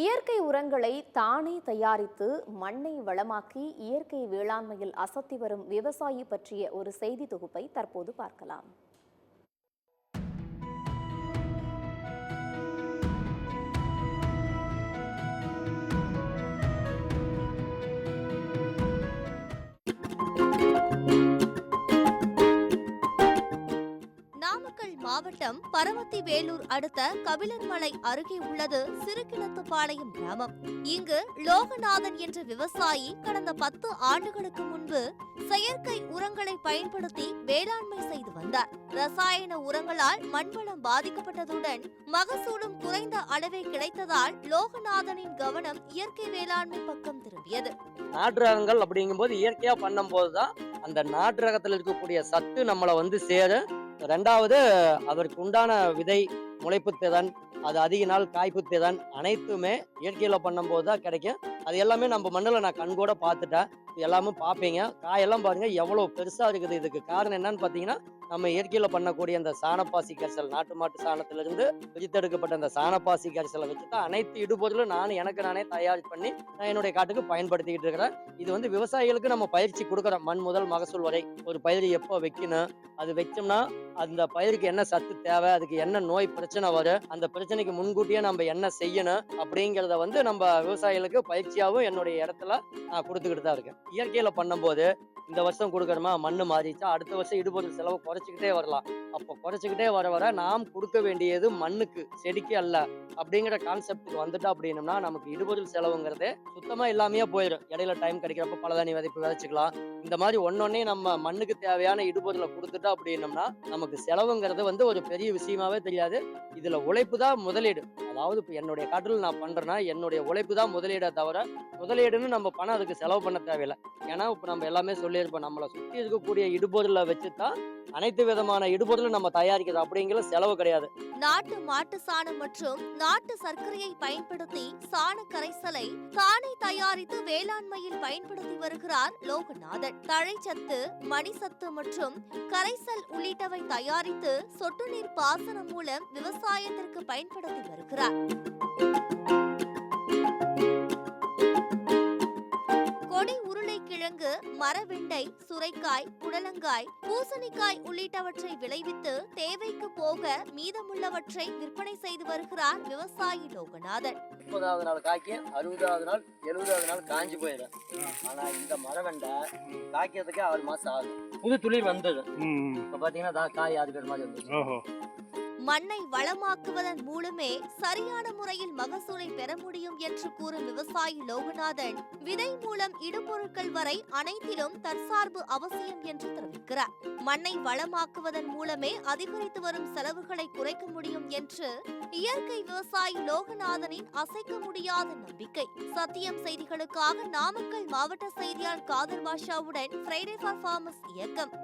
இயற்கை உரங்களை தானே தயாரித்து மண்ணை வளமாக்கி இயற்கை வேளாண்மையில் அசத்தி வரும் விவசாயி பற்றிய ஒரு செய்தி தொகுப்பை தற்போது பார்க்கலாம். நாமக்கல் மாவட்டம் பரமத்தி வேலூர் அடுத்த கபிலர்மலை அருகே உள்ளது சிறுகிணத்துப்பாளையம் கிராமம். இங்கு லோகநாதன் என்ற விவசாயி கடந்த 10 ஆண்டுகளுக்கு முன்பு செயற்கை உரங்களை பயன்படுத்தி வேளாண்மை செய்து வந்தார். ரசாயன உரங்களால் மண்வளம் பாதிக்கப்பட்டதுடன் மகசூலும் குறைந்த அளவே கிடைத்ததால் லோகநாதனின் கவனம் இயற்கை வேளாண்மை பக்கம் திரும்பியது. நாட்டு ரகங்கள் அப்படிங்கும்போது இயற்கையா பண்ணும் போதுதான் அந்த நாட்டு ரகத்துல இருக்கக்கூடிய சத்து நம்மளை சேர. ரெண்டாவது, அதற்கு உண்டான விதை முளைப்பு திறன், அது அதிக நாள் காய்ப்பு திறன் அனைத்துமே இயற்கையில பண்ணும் போதுதான் கிடைக்கும். அது எல்லாமே நம்ம மண்ணில் நான் கண்கூட பார்த்துட்டேன். எல்லாமே பார்ப்பீங்க. காயெல்லாம் பாருங்க எவ்வளவு பெருசா இருக்குது. இதுக்கு காரணம் என்னன்னு பாத்தீங்கன்னா, நம்ம இயற்கையில பண்ணக்கூடிய அந்த சாணப்பாசி கரிசல், நாட்டு மாட்டு சாணத்திலிருந்து பிரித்தெடுக்கப்பட்ட அந்த சாணப்பாசி கரிசலை வச்சுதான் அனைத்து இடுபொருளும் எனக்கு நானே தயார் பண்ணி நான் என்னுடைய காட்டுக்கு பயன்படுத்திக்கிட்டு இருக்கிறேன். இது விவசாயிகளுக்கு நம்ம பயிற்சி கொடுக்குறோம். மண் முதல் மகசூல் வரை ஒரு பயிர் எப்போ வைக்கணும், அது வச்சோம்னா அந்த பயிருக்கு என்ன சத்து தேவை, அதுக்கு என்ன நோய் பிரச்சனை வரும், அந்த பிரச்சனைக்கு முன்கூட்டியே நம்ம என்ன செய்யணும் அப்படிங்கிறத நம்ம விவசாயிகளுக்கு பயிற்சியாகவும் என்னுடைய இடத்துல நான் கொடுத்துக்கிட்டு தான் இருக்கேன். இயற்கையில பண்ணும்போது இந்த வருஷம் கொடுக்கணுமா, மண்ணு மாறிச்சா அடுத்த வருஷம் இடுபொருள் செலவு குறைச்சிக்கிட்டே வரலாம். அப்போ குறைச்சிக்கிட்டே வர நாம் கொடுக்க வேண்டியது மண்ணுக்கு, செடிக்கு அல்ல அப்படிங்கிற கான்செப்டுக்கு வந்துட்டோம் அப்படின்னம்னா நமக்கு இடுபொருள் செலவுங்கிறதே சுத்தமா இல்லாமையே போயிடும். இடையில டைம் கிடைக்கிறப்ப பலதானி விதைப்பு விதைச்சிக்கலாம். இந்த மாதிரி ஒன்னொன்னே நம்ம மண்ணுக்கு தேவையான இடுபொருளை கொடுத்துட்டோம் அப்படின்னம்னா நமக்கு செலவுங்கிறது ஒரு பெரிய விஷயமாவே தெரியாது. இதுல உழைப்பு தான் முதலீடு. அதாவது இப்ப என்னுடைய காட்டில் நான் பண்றேன்னா என்னுடைய உழைப்பு தான் முதலீடை தவிர முதலீடுன்னு நம்ம பணம் அதுக்கு செலவு பண்ண தேவையில்லை. ஏன்னா இப்ப நம்ம எல்லாமே சொல்லியிருப்போம், நம்மளை சுற்றி இருக்கக்கூடிய இடுபொருளை வச்சுதான் அனைத்து விதமான இடுபொருளும் நம்ம தயாரிக்கிறது. அப்படிங்கிற செலவு கிடையாது. நாட்டு மாட்டு சாணம் மற்றும் நாட்டு சர்க்கரையை பயன்படுத்தி சாண கரைசலை தானே தயாரித்து வேளாண்மையில் பயன்படுத்தி வருகிறார் லோகநாதன். தழைச்சத்து, மணிசத்து மற்றும் கரைசல் உள்ளிட்டவை தயாரித்து சொட்டு நீர் பாசனம் மூலம் விவசாயத்திற்கு பயன்படுத்தி வருகிறார். கொடி உருளைக்கிழங்கு, மரவெண்டை, சுரைக்காய், புடலங்காய், பூசணிக்காய் உள்ளிட்டவற்றை விளைவித்து தேவைக்கு போக மீதமுள்ளவற்றை விற்பனை செய்து வருகிறார் விவசாயி லோகநாதன். 30வது நாள் காய்க்கு 60வது நாள் 70வது நாள் காஞ்சி போயிடும். ஆனா இந்த மரவெண்டை காய்க்கிறதுக்கே 6 மாசம் ஆகும். புது துளிர் வந்தது. இப்ப பாத்தீங்கன்னா காய் 6 பேர் மாதிரி வந்து மண்ணை வளமாக்குவதன் மூலமே சரியான முறையில் மகசூலை பெற முடியும் என்று கூறும் விவசாயி லோகநாதன், விதை மூலம் இடுபொருட்கள் வரை அனைத்திலும் தற்சார்பு அவசியம் என்று தெரிவிக்கிறார். மண்ணை வளமாக்குவதன் மூலமே அதிகரித்து வரும் செலவுகளை குறைக்க முடியும் என்று இயற்கை விவசாயி லோகநாதனின் அசைக்க முடியாத நம்பிக்கை. சத்தியம் செய்திகளுக்காக நாமக்கல் மாவட்ட செய்தியாளர் காதர் பாஷாவுடன் ஃப்ரைடே ஃபார் ஃபார்மர்ஸ் இயக்கம்.